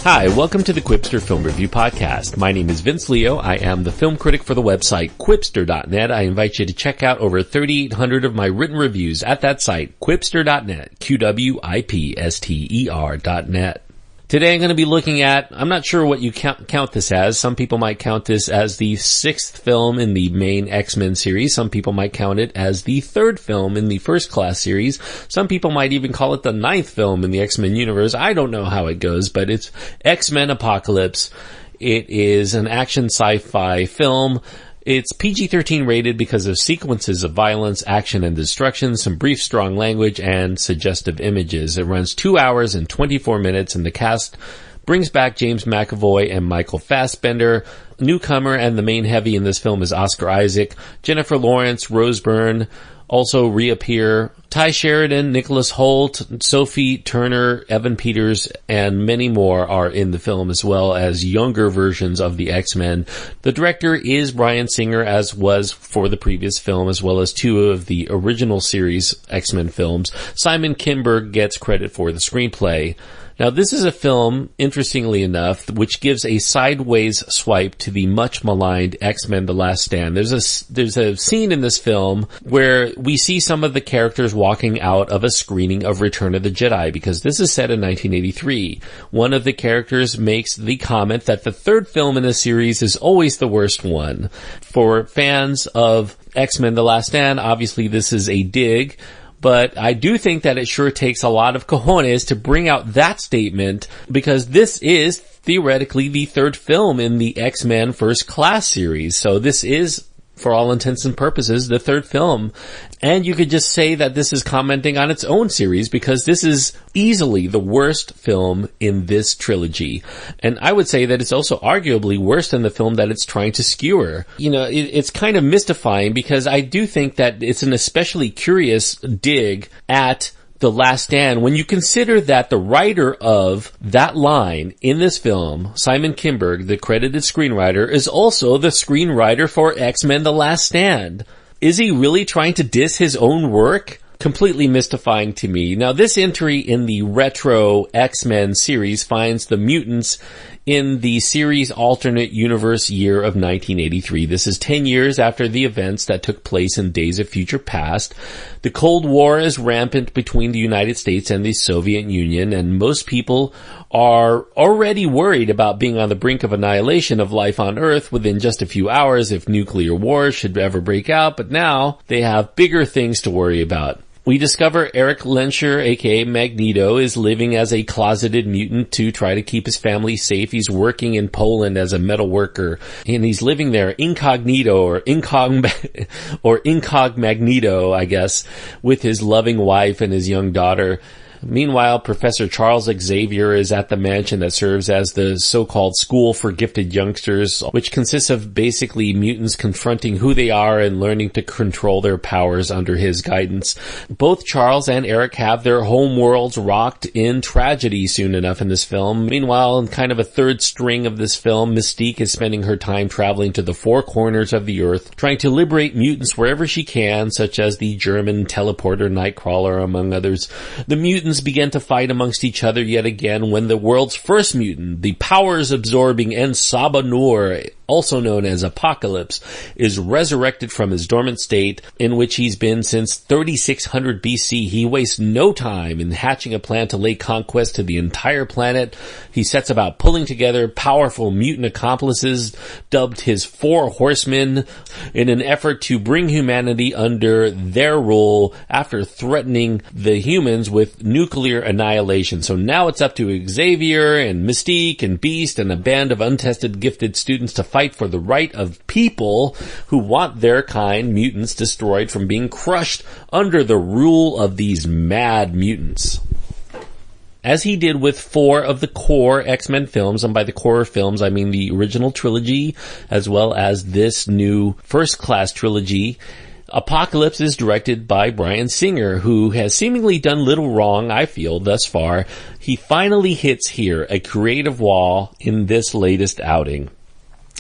Hi, welcome to the Quipster Film Review Podcast. My name is Vince Leo. I am the film critic for the website Quipster.net. I invite you to check out over 3,800 of my written reviews at that site, Quipster.net, Quipster.net. Today I'm going to be looking at, I'm not sure what you count this as. Some people might count this as the sixth film in the main X-Men series. Some people might count it as the third film in the First Class series. Some people might even call it the ninth film in the X-Men universe. I don't know how it goes, but it's X-Men Apocalypse. It is an action sci-fi film. It's PG-13 rated because of sequences of violence, action, and destruction, some brief, strong language, and suggestive images. It runs 2 hours and 24 minutes, and the cast brings back James McAvoy and Michael Fassbender. Newcomer and the main heavy in this film is Oscar Isaac. Jennifer Lawrence, Rose Byrne also reappear. Ty Sheridan, Nicholas Hoult, Sophie Turner, Evan Peters, and many more are in the film, as well as younger versions of the X-Men. The director is Bryan Singer, as was for the previous film, as well as two of the original series X-Men films. Simon Kinberg gets credit for the screenplay. Now, this is a film, interestingly enough, which gives a sideways swipe to the much maligned X-Men The Last Stand. There's a scene in this film where we see some of the characters walking out of a screening of Return of the Jedi, because this is set in 1983. One of the characters makes the comment that the third film in the series is always the worst one. For fans of X-Men The Last Stand, obviously this is a dig. But I do think that it sure takes a lot of cojones to bring out that statement, because this is theoretically the third film in the X-Men First Class series. So this is, for all intents and purposes, the third film. And you could just say that this is commenting on its own series, because this is easily the worst film in this trilogy. And I would say that it's also arguably worse than the film that it's trying to skewer. You know, it's kind of mystifying, because I do think that it's an especially curious dig at The Last Stand when you consider that the writer of that line in this film, Simon Kinberg, the credited screenwriter, is also the screenwriter for X-Men The Last Stand. Is he really trying to diss his own work? Completely mystifying to me. Now, this entry in the retro X-Men series finds the mutants in the series alternate universe year of 1983. This is 10 years after the events that took place in Days of Future Past. The Cold War is rampant between the United States and the Soviet Union, and most people are already worried about being on the brink of annihilation of life on Earth within just a few hours if nuclear war should ever break out, but now they have bigger things to worry about. We discover Erik Lehnsherr, aka Magneto, is living as a closeted mutant to try to keep his family safe. He's working in Poland as a metal worker, and he's living there incognito, or incog Magneto, I guess, with his loving wife and his young daughter. Meanwhile, Professor Charles Xavier is at the mansion that serves as the so-called school for gifted youngsters, which consists of basically mutants confronting who they are and learning to control their powers under his guidance. Both Charles and Erik have their home worlds rocked in tragedy soon enough in this film. Meanwhile, in kind of a third string of this film, Mystique is spending her time traveling to the four corners of the Earth, trying to liberate mutants wherever she can, such as the German teleporter Nightcrawler, among others. The mutants begin to fight amongst each other yet again when the world's first mutant, the powers-absorbing Ensaba Noor, also known as Apocalypse, is resurrected from his dormant state in which he's been since 3600 BC. He wastes no time in hatching a plan to lay conquest to the entire planet. He sets about pulling together powerful mutant accomplices, dubbed his Four Horsemen, in an effort to bring humanity under their rule after threatening the humans with nuclear annihilation. So now it's up to Xavier and Mystique and Beast and a band of untested gifted students to fight for the right of people who want their kind, mutants, destroyed from being crushed under the rule of these mad mutants. As he did with 4 of the core X-Men films, and by the core films I mean the original trilogy as well as this new First Class trilogy, Apocalypse is directed by Bryan Singer, who has seemingly done little wrong, I feel, thus far. He finally hits here a creative wall in this latest outing.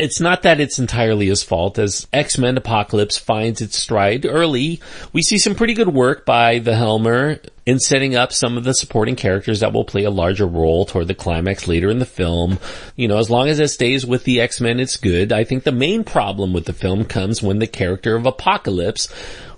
It's not that it's entirely his fault, as X-Men Apocalypse finds its stride early. We see some pretty good work by the helmer in setting up some of the supporting characters that will play a larger role toward the climax later in the film. As long as it stays with the X-Men, it's good. I think the main problem with the film comes when the character of Apocalypse,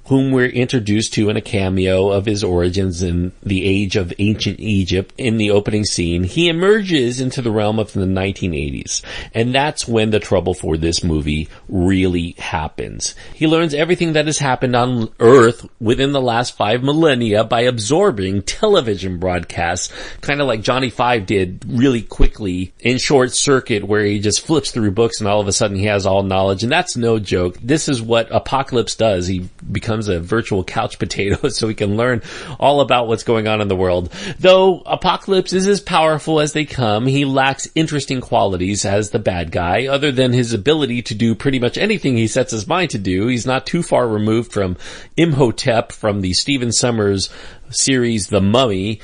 whom we're introduced to in a cameo of his origins in the age of ancient Egypt in the opening scene, he emerges into the realm of the 1980s. And that's when the trouble for this movie really happens. He learns everything that has happened on Earth within the last 5 millennia by absorbing television broadcasts, kind of like Johnny Five did really quickly in Short Circuit, where he just flips through books and all of a sudden he has all knowledge. And that's no joke. This is what Apocalypse does. He becomes a virtual couch potato so he can learn all about what's going on in the world. Though Apocalypse is as powerful as they come, he lacks interesting qualities as the bad guy, other than his ability to do pretty much anything he sets his mind to do. He's not too far removed from Imhotep from the Stephen Sommers series The Mummy.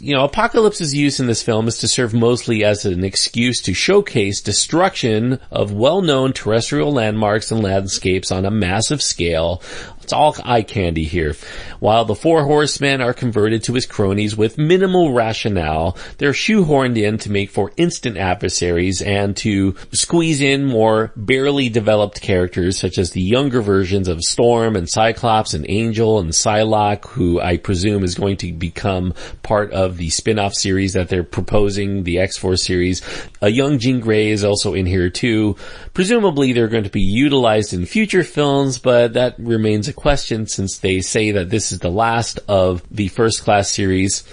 Apocalypse's use in this film is to serve mostly as an excuse to showcase destruction of well-known terrestrial landmarks and landscapes on a massive scale. It's all eye candy here. While the 4 horsemen are converted to his cronies with minimal rationale, they're shoehorned in to make for instant adversaries and to squeeze in more barely developed characters such as the younger versions of Storm and Cyclops and Angel and Psylocke, who I presume is going to become part of the spin-off series that they're proposing, the X-Force series. A young Jean Grey is also in here too. Presumably they're going to be utilized in future films, but that remains a question since they say that this is the last of the First Class series.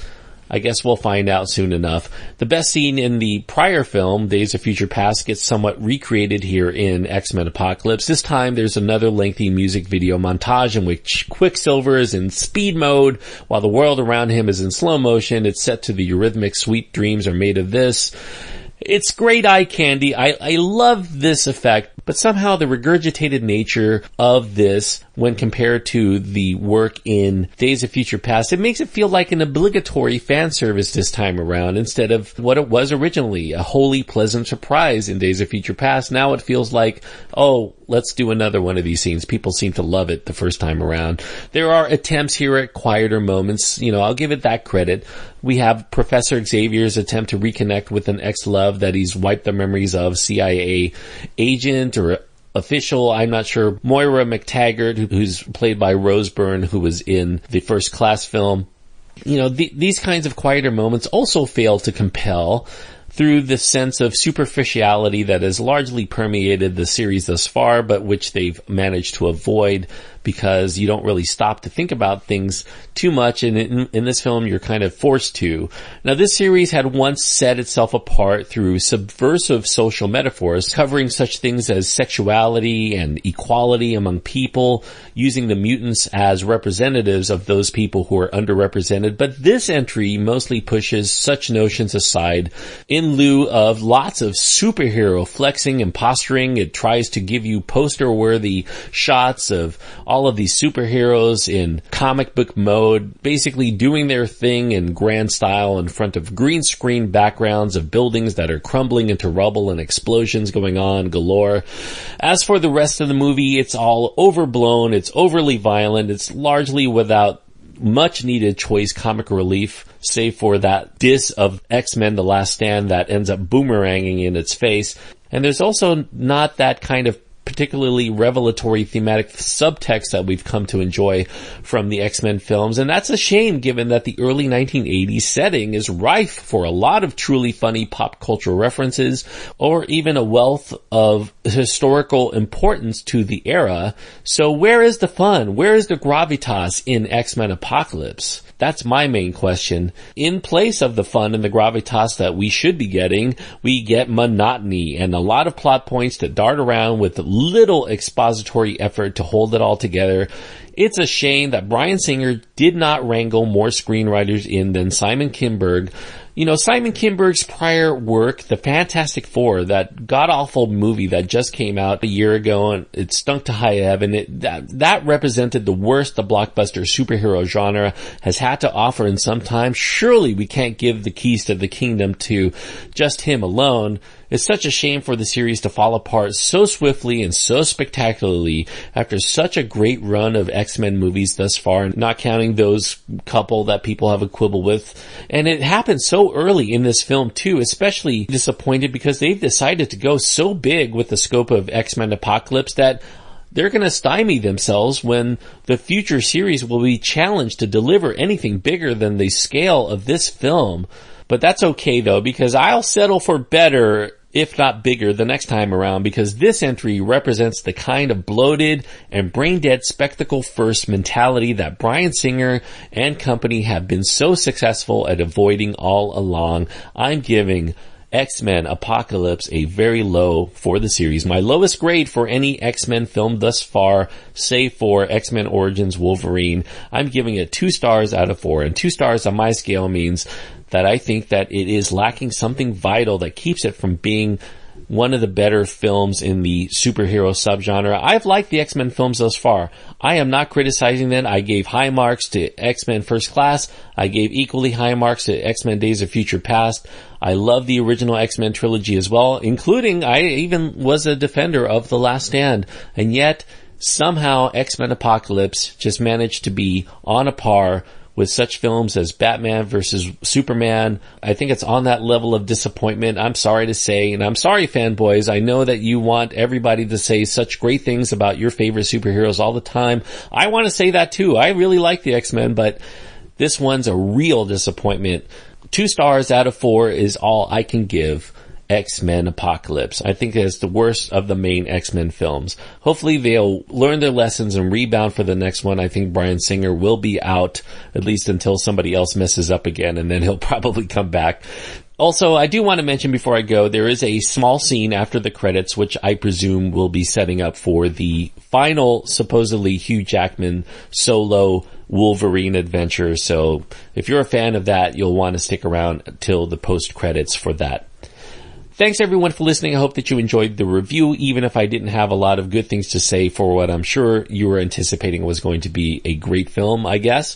I guess we'll find out soon enough. The best scene in the prior film, Days of Future Past, gets somewhat recreated here in X-Men Apocalypse. This time there's another lengthy music video montage in which Quicksilver is in speed mode while the world around him is in slow motion. It's set to the Eurythmics' Sweet Dreams Are Made of This. It's great eye candy. I love this effect, but somehow the regurgitated nature of this, when compared to the work in Days of Future Past, it makes it feel like an obligatory fan service this time around instead of what it was originally, a wholly pleasant surprise in Days of Future Past. Now it feels like, oh, let's do another one of these scenes. People seem to love it the first time around. There are attempts here at quieter moments. I'll give it that credit. We have Professor Xavier's attempt to reconnect with an ex-love that he's wiped the memories of, CIA agent or official, I'm not sure, Moira McTaggart, who's played by Rose Byrne, who was in the First Class film. These kinds of quieter moments also fail to compel through the sense of superficiality that has largely permeated the series thus far, but which they've managed to avoid because you don't really stop to think about things too much. And in this film, you're kind of forced to. Now, this series had once set itself apart through subversive social metaphors, covering such things as sexuality and equality among people, using the mutants as representatives of those people who are underrepresented. But this entry mostly pushes such notions aside in lieu of lots of superhero flexing and posturing. It tries to give you poster-worthy shots of all of these superheroes in comic book mode, basically doing their thing in grand style in front of green screen backgrounds of buildings that are crumbling into rubble and explosions going on galore. As for the rest of the movie, it's all overblown, it's overly violent, it's largely without much needed choice comic relief, save for that diss of X-Men The Last Stand that ends up boomeranging in its face. And there's also not that kind of particularly revelatory thematic subtext that we've come to enjoy from the X-Men films. And that's a shame given that the early 1980s setting is rife for a lot of truly funny pop cultural references or even a wealth of historical importance to the era. So where is the fun? Where is the gravitas in X-Men Apocalypse? That's my main question. In place of the fun and the gravitas that we should be getting, we get monotony and a lot of plot points that dart around with little expository effort to hold it all together. It's a shame that Bryan Singer did not wrangle more screenwriters in than Simon Kinberg. Simon Kinberg's prior work, The Fantastic Four, that god-awful movie that just came out a year ago and it stunk to high heaven, that represented the worst the blockbuster superhero genre has had to offer in some time. Surely we can't give the keys to the kingdom to just him alone. It's such a shame for the series to fall apart so swiftly and so spectacularly after such a great run of X-Men movies thus far, not counting those couple that people have a quibble with. And it happened so early in this film too, especially disappointed because they've decided to go so big with the scope of X-Men Apocalypse that they're going to stymie themselves when the future series will be challenged to deliver anything bigger than the scale of this film. But that's okay though, because I'll settle for better, if not bigger, the next time around, because this entry represents the kind of bloated and brain-dead spectacle-first mentality that Bryan Singer and company have been so successful at avoiding all along. I'm giving X-Men Apocalypse a very low for the series. My lowest grade for any X-Men film thus far, save for X-Men Origins Wolverine. I'm giving it 2 stars out of 4. And 2 stars on my scale means that I think that it is lacking something vital that keeps it from being one of the better films in the superhero subgenre. I've liked the X-Men films thus far. I am not criticizing them. I gave high marks to X-Men First Class. I gave equally high marks to X-Men Days of Future Past. I love the original X-Men trilogy as well, including I even was a defender of The Last Stand. And yet, somehow X-Men Apocalypse just managed to be on a par with such films as Batman versus Superman. I think it's on that level of disappointment. I'm sorry to say, and I'm sorry fanboys, I know that you want everybody to say such great things about your favorite superheroes all the time. I want to say that too. I really like the X-Men, but this one's a real disappointment. 2 stars out of 4 is all I can give X-Men Apocalypse. I think it's the worst of the main X-Men films. Hopefully they'll learn their lessons and rebound for the next one. I think Bryan Singer will be out, at least until somebody else messes up again, and then he'll probably come back. Also, I do want to mention before I go, there is a small scene after the credits, which I presume will be setting up for the final, supposedly Hugh Jackman solo Wolverine adventure. So if you're a fan of that, you'll want to stick around till the post-credits for that. Thanks everyone for listening. I hope that you enjoyed the review, even if I didn't have a lot of good things to say for what I'm sure you were anticipating was going to be a great film, I guess.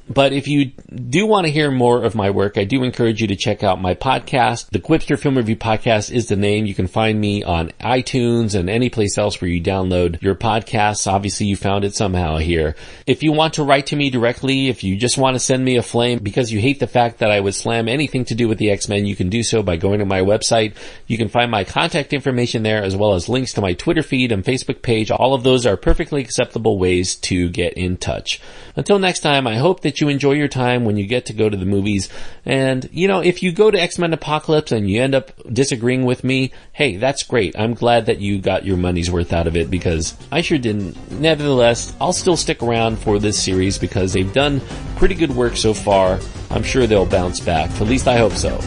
But if you do want to hear more of my work, I do encourage you to check out my podcast. The Quipster Film Review Podcast is the name. You can find me on iTunes and any place else where you download your podcasts. Obviously, you found it somehow here. If you want to write to me directly, if you just want to send me a flame because you hate the fact that I would slam anything to do with the X-Men, you can do so by going to my website. You can find my contact information there, as well as links to my Twitter feed and Facebook page. All of those are perfectly acceptable ways to get in touch. Until next time, I hope that you enjoy your time when you get to go to the movies. And, you know, if you go to X-Men Apocalypse and you end up disagreeing with me, hey, that's great. I'm glad that you got your money's worth out of it, because I sure didn't. Nevertheless, I'll still stick around for this series because they've done pretty good work so far. I'm sure they'll bounce back. At least I hope so.